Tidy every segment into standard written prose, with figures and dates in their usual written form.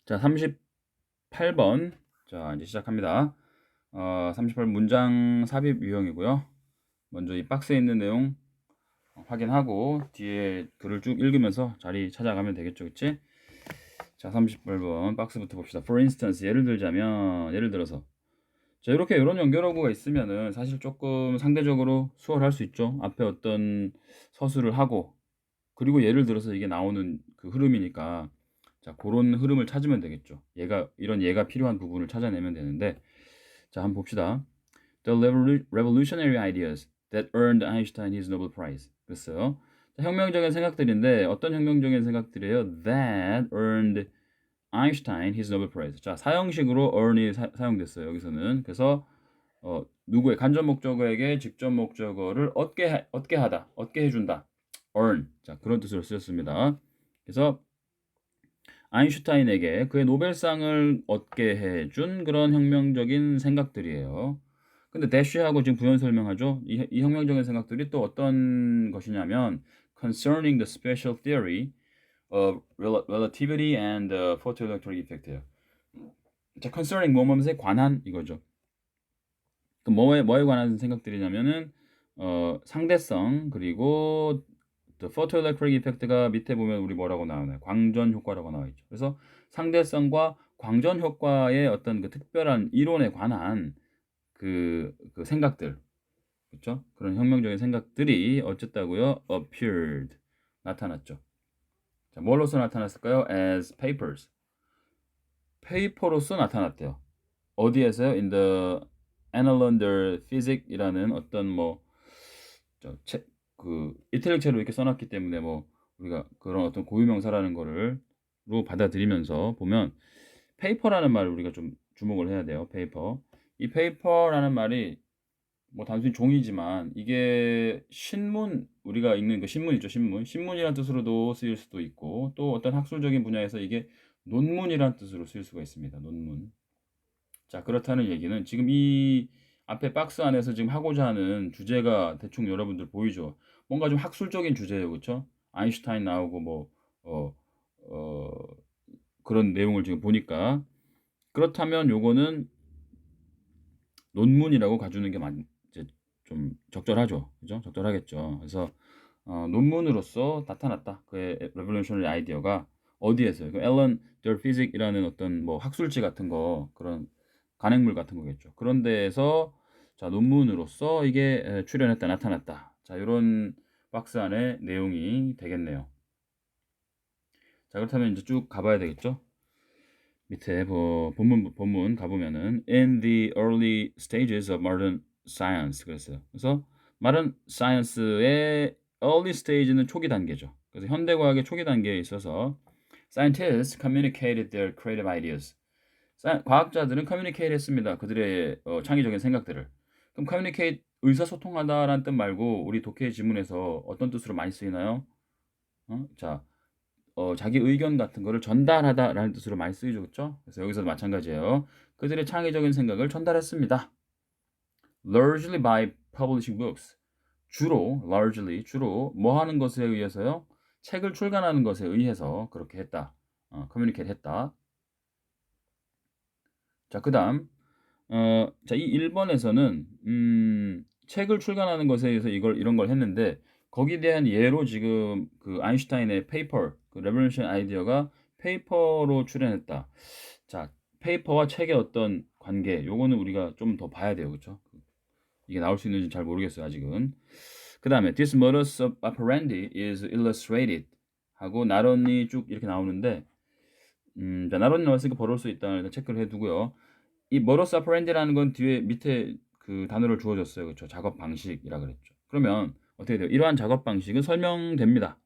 자, 38번. 자, 이제 시작합니다. 38 문장 삽입 유형이고요. 먼저 이 박스에 있는 내용 확인하고 뒤에 글을 쭉 읽으면서 자리 찾아가면 되겠죠, 그치? 자, 38번 박스부터 봅시다. For instance, 예를 들자면, 예를 들어서 자, 이렇게 이런 연결어구가 있으면은 사실 조금 상대적으로 수월할 수 있죠. 앞에 어떤 서술을 하고 그리고 예를 들어서 이게 나오는 그 흐름이니까 자, 그런 흐름을 찾으면 되겠죠. 이런 예가 필요한 부분을 찾아내면 되는데 자, 한번 봅시다. The revolutionary ideas that earned Einstein his Nobel Prize. 그랬어요. 자, 혁명적인 생각들인데 어떤 혁명적인 생각들이에요? That earned Einstein his Nobel Prize. 자, 사형식으로 earn이 사용됐어요. 여기서는. 그래서 누구의 간접 목적어에게 직접 목적어를 얻게 하다, 얻게 해준다. earn. 자, 그런 뜻으로 쓰였습니다. 그래서 아인슈타인에게 그의 노벨상을 얻게 해준 그런 혁명적인 생각들이에요. 근데 대쉬하고 지금 부연 설명하죠. 이 혁명적인 생각들이 또 어떤 것이냐면 concerning the special theory of relativity and the photoelectric effect예요. 자, concerning 뭐뭐에 관한 이거죠. 그 뭐에 관한 생각들이냐면은 상대성 그리고 the photoelectric effect가 밑에 보면 우리 뭐라고 나오나요? 광전 효과라고 나와 있죠. 그래서 상대성과 광전 효과의 어떤 그 특별한 이론에 관한 그 생각들, 그렇죠? 그런 혁명적인 생각들이 어쨌다고요? appeared 나타났죠. 자, 뭘로서 나타났을까요? as papers 페이퍼로서 나타났대요. 어디에서요? In the Annalander Physic이라는 어떤 그 이탈리아어로 이렇게 써놨기 때문에 우리가 그런 어떤 고유명사라는 거를 받아들이면서 보면 페이퍼라는 말을 우리가 좀 주목을 해야 돼요. 페이퍼. 이 페이퍼라는 말이 단순히 종이지만 이게 신문 우리가 읽는 그 신문 있죠, 신문이라는 뜻으로도 쓰일 수도 있고 또 어떤 학술적인 분야에서 이게 논문이라는 뜻으로 쓰일 수가 있습니다. 논문. 자, 그렇다는 얘기는 지금 이 앞에 박스 안에서 지금 하고자 하는 주제가 대충 여러분들 보이죠? 뭔가 좀 학술적인 주제예요. 그렇죠? 아인슈타인 나오고 어, 어, 그런 내용을 지금 보니까 그렇다면 요거는 논문이라고 가주는 게 이제 좀 적절하죠. 그죠? 적절하겠죠. 그래서 논문으로서 나타났다. 그의 레볼루셔너리 아이디어가 어디에서요? 그 앨런 더 피직이라는 어떤 학술지 같은 거 그런 간행물 같은 거겠죠. 그런 데에서 자, 논문으로서 이게 출현했다, 나타났다. 자, 이런 박스 안에 내용이 되겠네요. 자, 그렇다면 이제 쭉 가봐야 되겠죠? 밑에 본문 가보면은 in the early stages of modern science 그랬어요. 그래서 modern science의 early stage는 초기 단계죠. 그래서 현대과학의 초기 단계에 있어서 scientists communicated their creative ideas. 과학자들은 communicate 했습니다. 그들의 창의적인 생각들을. 그럼 communicate 의사소통하다라는 뜻 말고 우리 독해 지문에서 어떤 뜻으로 많이 쓰이나요? 자, 자기 의견 같은 거를 전달하다라는 뜻으로 많이 쓰이죠. 그렇죠? 그래서 여기서도 마찬가지예요. 그들의 창의적인 생각을 전달했습니다. Largely by publishing books. 주로 뭐 하는 것에 의해서요? 책을 출간하는 것에 의해서 그렇게 했다. communicate 했다. 자, 그다음 자, 이 1번에서는 책을 출간하는 것에 의해서 이런 걸 했는데 거기에 대한 예로 지금 그 아인슈타인의 페이퍼, 그 레볼루션 아이디어가 페이퍼로 출연했다. 자, 페이퍼와 책의 어떤 관계, 요거는 우리가 좀 더 봐야 돼요. 그렇죠? 이게 나올 수 있는지 잘 모르겠어요, 아직은. 그다음에 this modus operandi is illustrated 하고 나런이 쭉 이렇게 나오는데 자, 나런이 나왔으니까 벌을 수 있다. 일단 체크를 해 두고요. 이 modus operandi라는 건 뒤에 밑에 그 단어를 주어졌어요. 그렇죠? 작업 방식이라 그랬죠. 그러면 어떻게 돼요? 이러한 작업 방식은 설명됩니다.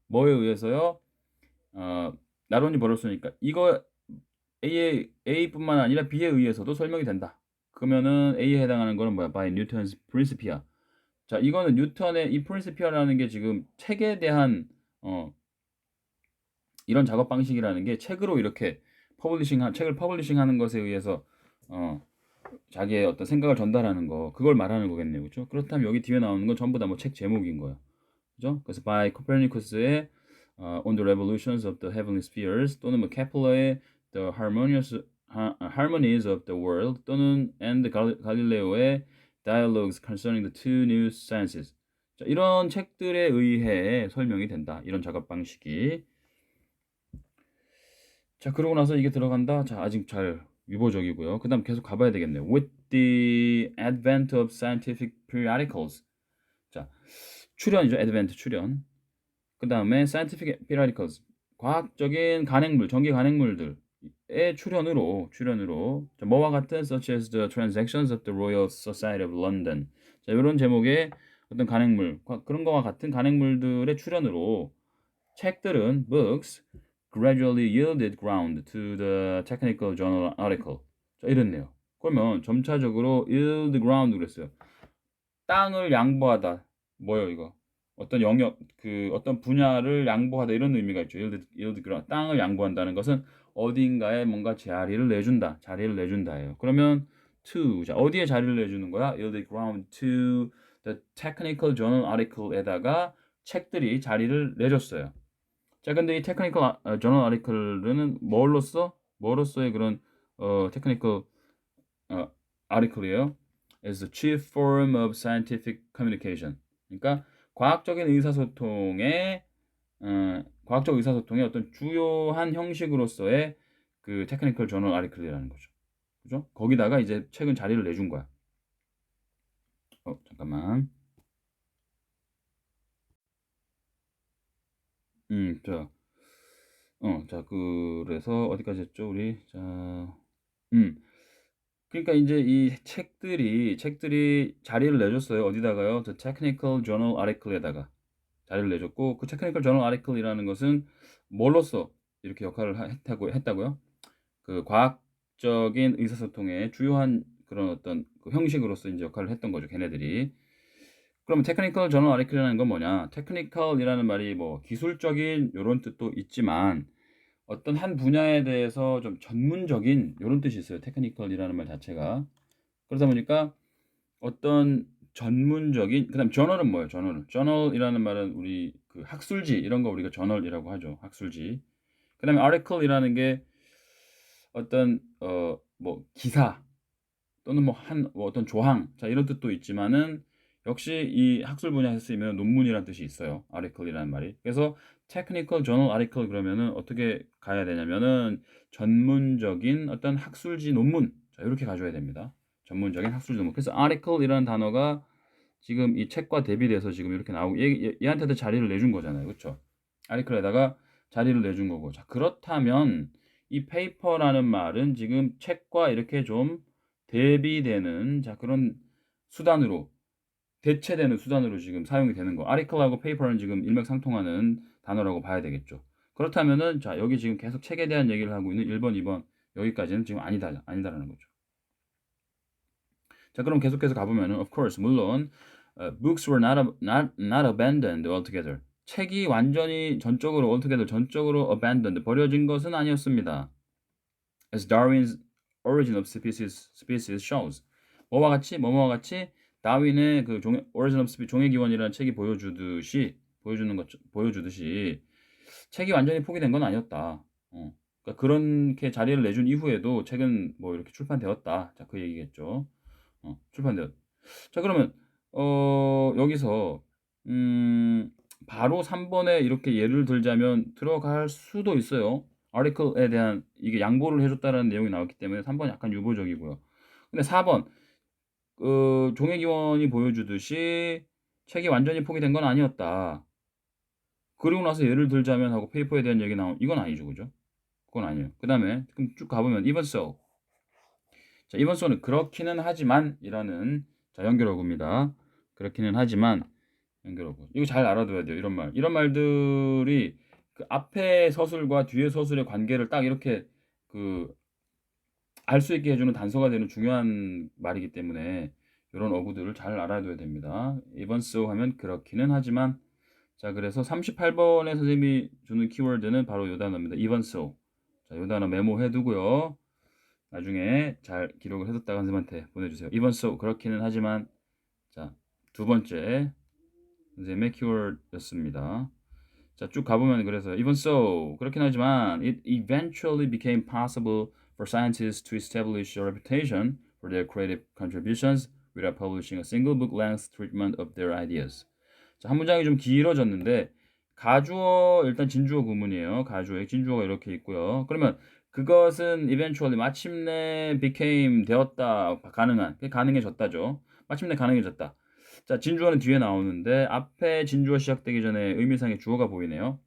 뭐에 의해서요? 어, 나론이 벌었으니까 이거 A뿐만 아니라 B에 의해서도 설명이 된다. 그러면은 A에 해당하는 거는 뭐야? By Newton's Principia. 자, 이거는 뉴턴의 이 Principia라는 게 지금 책에 대한 이런 작업 방식이라는 게 책으로 이렇게 책을 퍼블리싱하는 것에 의해서 어, 자기의 어떤 생각을 전달하는 거 그걸 말하는 거겠네요. 그렇죠? 그렇다면 여기 뒤에 나오는 건 전부 다 책 제목인 거예요. 그죠? 그래서 by Copernicus의 On the Revolutions of the Heavenly Spheres 또는 케플러의 the harmonies of the world 또는 and 갈릴레오의 dialogues concerning the two new sciences. 자, 이런 책들에 의해 설명이 된다. 이런 작업 방식이. 자, 그러고 나서 이게 들어간다. 자, 아직 잘 유보적이고요. 그다음 계속 가봐야 되겠네요. With the advent of scientific periodicals. 자, 출연이죠. advent 출연. 그다음에 scientific periodicals. 과학적인 간행물, 전기 간행물들의 출연으로 자, 뭐와 같은 such as the transactions of the Royal Society of London. 자, 이런 제목의 어떤 간행물, 그런 거와 같은 간행물들의 출연으로 책들은 books gradually yielded ground to the technical journal article. 자, 이랬네요. 그러면 점차적으로 yield ground 그랬어요. 땅을 양보하다. 뭐예요, 이거? 어떤 영역, 어떤 분야를 양보하다 이런 의미가 있죠. yield ground. 땅을 양보한다는 것은 어딘가에 뭔가 자리를 내준다예요. 그러면 to, 자, 어디에 자리를 내주는 거야? yield ground to the technical journal article에다가 책들이 자리를 내줬어요. 자, 근데 이 테크니컬 저널 아티클은 뭐로서의 그런 테크니컬 아티클이에요? is the chief form of scientific communication. 그러니까 과학적 의사소통의 어떤 주요한 형식으로서의 그 테크니컬 저널 아티클이라는 거죠. 그죠? 거기다가 이제 최근 자리를 내준 거야. 잠깐만. 자, 자, 그래서 어디까지 했죠, 우리? 자, 그러니까 이제 이 책들이 자리를 내줬어요. 어디다가요? The Technical Journal Article에다가 자리를 내줬고, 그 Technical Journal Article이라는 것은 뭘로써 이렇게 역할을 했다고요? 그 과학적인 의사소통의 주요한 그런 어떤 그 형식으로서 이제 역할을 했던 거죠, 걔네들이. 그럼 Technical Journal Article이라는 건 뭐냐? Technical이라는 말이 뭐 기술적인 이런 뜻도 있지만 어떤 한 분야에 대해서 좀 전문적인 이런 뜻이 있어요. 테크니컬이라는 말 자체가. 그러다 보니까 어떤 전문적인 그다음 저널은 뭐예요? 저널이라는 말은 우리 그 학술지 이런 거 우리가 저널이라고 하죠. 학술지. 그다음에 article이라는 게 어떤 뭐 기사 또는 뭐 어떤 조항 자 이런 뜻도 있지만은 역시 이 학술 분야에서 쓰이면 논문이라는 뜻이 있어요. article이라는 말이. 그래서 technical journal article 그러면은 어떻게 가야 되냐면은 전문적인 어떤 학술지 논문 자 이렇게 가져야 됩니다. 전문적인 학술지 논문. 그래서 article이라는 단어가 지금 이 책과 대비돼서 지금 이렇게 나오고 얘한테도 자리를 내준 거잖아요. 그렇죠? article에다가 자리를 내준 거고. 자, 그렇다면 이 페이퍼라는 말은 지금 책과 이렇게 좀 대비되는 자 그런 수단으로 대체되는 수단으로 지금 사용이 되는 거. article하고 paper는 지금 일맥상통하는 단어라고 봐야 되겠죠. 그렇다면은 자 여기 지금 계속 책에 대한 얘기를 하고 있는 1번, 2번 여기까지는 지금 아니다라는 거죠. 자 그럼 계속해서 가보면은 of course 물론 books were not abandoned altogether. 책이 완전히 전적으로 abandoned 버려진 것은 아니었습니다. As Darwin's Origin of Species shows. 뭐와 같이 다윈의 그 Origin of Species 종의 기원이라는 책이 보여주듯이 책이 완전히 포기된 건 아니었다. 그러니까 그렇게 자리를 내준 이후에도 책은 뭐 이렇게 출판되었다. 자, 그 얘기겠죠. 출판되었. 자, 그러면 여기서 바로 3번에 이렇게 예를 들자면 들어갈 수도 있어요. article에 대한 이게 양보를 해줬다라는 내용이 나왔기 때문에 3번 약간 유보적이고요. 근데 4번 종의 기원이 보여주듯이 책이 완전히 포기된 건 아니었다. 그리고 나서 예를 들자면 하고 페이퍼에 대한 얘기 나온 이건 아니죠, 그죠? 그건 아니에요. 그 다음에 그럼 쭉 가보면 even so. 자, even so는 그렇기는 하지만이라는 자 연결어구입니다. 그렇기는 하지만 연결어구. 이거 잘 알아둬야 돼요. 이런 말. 이런 말들이 그 앞에 서술과 뒤에 서술의 관계를 딱 이렇게 그 알 수 있게 해주는 단서가 되는 중요한 말이기 때문에 이런 어구들을 잘 알아둬야 됩니다. even so 하면 그렇기는 하지만 자 그래서 38번에 선생님이 주는 키워드는 바로 이 단어입니다. even so. 자, 이 단어 메모해 두고요. 나중에 잘 기록을 해뒀다가 선생님한테 보내주세요. even so 그렇기는 하지만 자 두 번째 선생님의 키워드였습니다. 자, 쭉 가보면 그래서 even so 그렇긴 하지만 it eventually became possible for scientists to establish a reputation for their creative contributions without publishing a single book-length treatment of their ideas. 자, 한 문장이 좀 길어졌는데 가주어 일단 진주어 구문이에요. 가주어에 진주어가 이렇게 있고요. 그러면 그것은 eventually 마침내 became 되었다 가능한 가능해졌다죠. 마침내 가능해졌다. 자, 진주어는 뒤에 나오는데 앞에 진주어 시작되기 전에 의미상의 주어가 보이네요.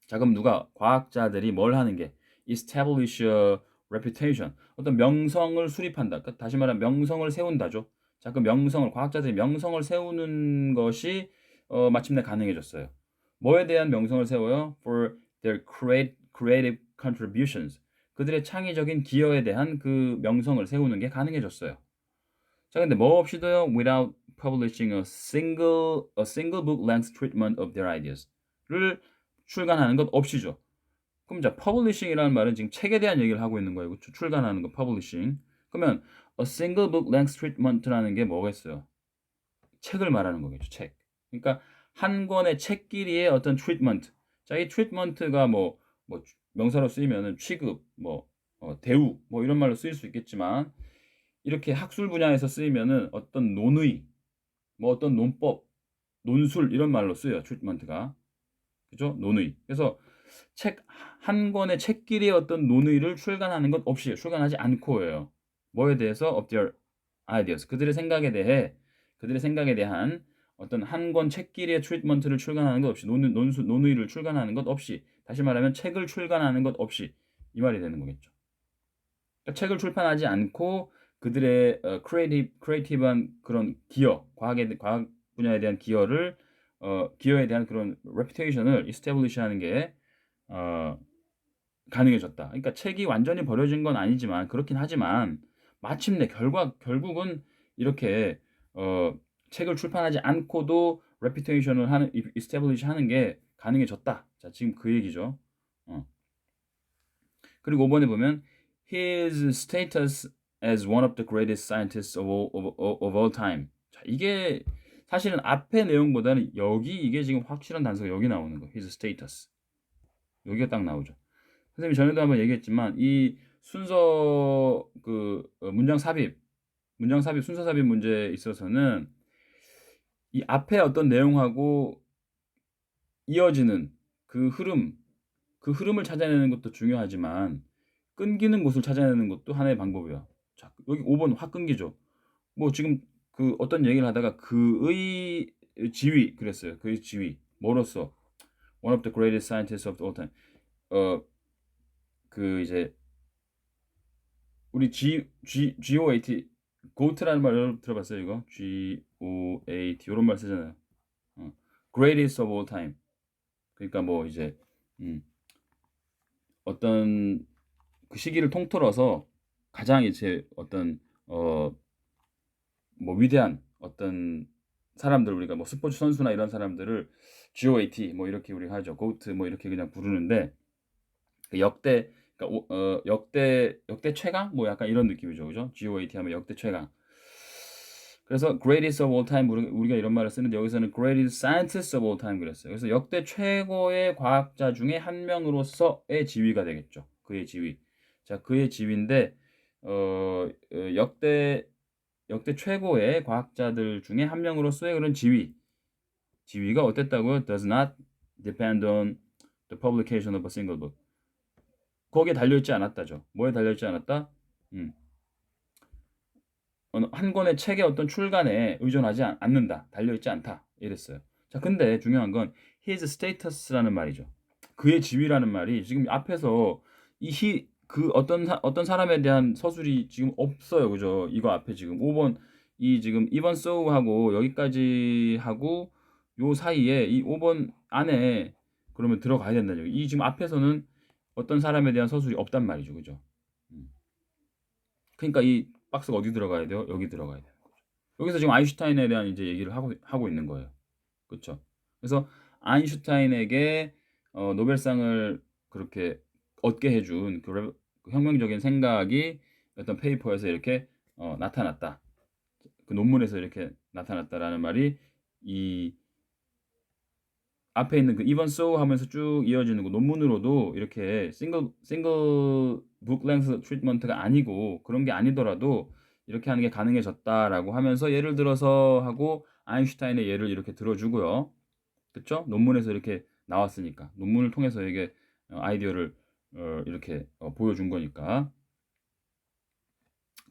자, 그럼 누가 과학자들이 뭘 하는 게 establish a reputation 어떤 명성을 수립한다. 그러니까 다시 말하면 명성을 세운다죠. 자, 그 명성을 과학자들이 명성을 세우는 것이 마침내 가능해졌어요. 뭐에 대한 명성을 세워요? For their creative contributions. 그들의 창의적인 기여에 대한 그 명성을 세우는 게 가능해졌어요. 자, 근데 뭐 없이도요. Without publishing a single book length treatment of their ideas를 출간하는 것 없이죠. 그럼 자, publishing이라는 말은 지금 책에 대한 얘기를 하고 있는 거예요. 그렇죠? 출간하는 거 publishing. 그러면 a single book length treatment라는 게 뭐겠어요? 책을 말하는 거겠죠. 책. 그러니까 한 권의 책끼리의 어떤 treatment. 자, 이 treatment가 뭐 명사로 쓰이면은 취급, 대우, 뭐 이런 말로 쓰일 수 있겠지만 이렇게 학술 분야에서 쓰이면은 어떤 논의, 뭐 어떤 논법, 논술 이런 말로 쓰여요. treatment가. 그죠? 논의. 그래서 책 한 권의 책끼리의 어떤 논의를 출간하는 것 없이 출간하지 않고예요. 뭐에 대해서 of their ideas. 그들의 생각에 대한 어떤 한 권 책끼리의 트리트먼트를 출간하는 것 없이 논의를 출간하는 것 없이 다시 말하면 책을 출간하는 것 없이 이 말이 되는 거겠죠. 그러니까 책을 출판하지 않고 그들의 크리에이티브한 그런 기여, 과학 분야에 대한 기여에 대한 그런 reputation을 establish하는 게 어, 가능해졌다. 그러니까 책이 완전히 버려진 건 아니지만 그렇긴 하지만 마침내 결국은 이렇게 책을 출판하지 않고도 reputation을 establish 하는 게 가능해졌다. 자, 지금 그 얘기죠. 어. 그리고 5번에 보면 his status as one of the greatest scientists of all time. 자, 이게 사실은 앞의 내용보다는 이게 지금 확실한 단서가 여기 나오는 거예요. his status. 여기가 딱 나오죠. 선생님이 전에도 한번 얘기했지만 이 순서 문장 삽입 순서 삽입 문제에 있어서는 이 앞에 어떤 내용하고 이어지는 그 흐름을 찾아내는 것도 중요하지만 끊기는 곳을 찾아내는 것도 하나의 방법이야. 자, 여기 5번 확 끊기죠. 뭐 지금 그 어떤 얘기를 하다가 그의 지위 그랬어요. 그의 지위 뭐로서 one of the greatest scientists of all time. 그 이제 우리 GOAT GOAT라는 말 들어봤어요, 이거? GOAT 이런 말 쓰잖아요. Greatest of all time. 그러니까 뭐 이제 어떤 그 시기를 통틀어서 가장 이제 어떤 뭐 위대한 어떤 사람들 우리가 뭐 스포츠 선수나 이런 사람들을 GOAT 뭐 이렇게 우리가 하죠. GOAT 뭐 이렇게 그냥 부르는데 그 역대 최강 뭐 약간 이런 느낌이죠, 그죠? GOAT 하면 역대 최강. 그래서 greatest of all time 우리가 이런 말을 쓰는데 여기서는 greatest scientist of all time 그랬어요. 그래서 역대 최고의 과학자 중에 한 명으로서의 지위가 되겠죠. 그의 지위. 자, 그의 지위인데 역대 최고의 과학자들 중에 한 명으로서의 그런 지위가 어땠다고요? Does not depend on the publication of a single book. 거기에 달려있지 않았다죠. 뭐에 달려있지 않았다? 한 권의 책의 어떤 출간에 의존하지 않는다. 달려있지 않다. 이랬어요. 자, 근데 중요한 건 his status라는 말이죠. 그의 지위라는 말이 지금 앞에서 그 어떤 사람에 대한 서술이 지금 없어요. 그죠? 이거 앞에 지금 5번 이 지금 even so 하고 여기까지 하고 요 사이에 이 5번 안에 그러면 들어가야 된다는 얘기. 이 지금 앞에서는 어떤 사람에 대한 서술이 없단 말이죠. 그죠? 그러니까 이 박스가 어디 들어가야 돼요? 여기 들어가야 돼요. 여기서 지금 아인슈타인에 대한 이제 얘기를 하고 있는 거예요. 그렇죠? 그래서 아인슈타인에게 노벨상을 그렇게 얻게 해준 그 혁명적인 생각이 어떤 페이퍼에서 이렇게 나타났다. 그 논문에서 이렇게 나타났다라는 말이 이 앞에 있는 그 even so 하면서 쭉 이어지는 거 논문으로도 이렇게 싱글 북 랭스 트리트먼트가 아니고 그런 게 아니더라도 이렇게 하는 게 가능해졌다라고 하면서 예를 들어서 하고 아인슈타인의 예를 이렇게 들어주고요. 그쵸? 논문에서 이렇게 나왔으니까 논문을 통해서 이게 아이디어를 이렇게 보여준 거니까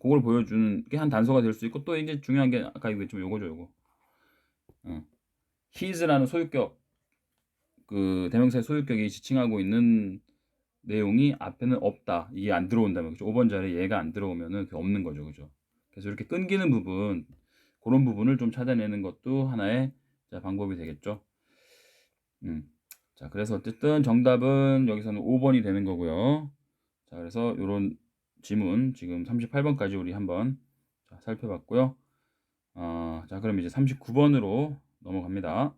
그걸 보여주는 게 한 단서가 될 수 있고 또 이제 중요한 게 아까 얘기했지만 요거죠 요거 his라는 소유격 그 대명사의 소유격이 지칭하고 있는 내용이 앞에는 없다. 이게 안 들어온다면 그죠? 5번 자리에 얘가 안 들어오면은 그게 없는 거죠. 그죠? 그래서 이렇게 끊기는 부분 그런 부분을 좀 찾아내는 것도 하나의 자, 방법이 되겠죠. 자, 그래서 어쨌든 정답은 여기서는 5번이 되는 거고요. 자, 그래서 요런 지문 지금 38번까지 우리 한번 자, 살펴봤고요. 자, 그럼 이제 39번으로 넘어갑니다.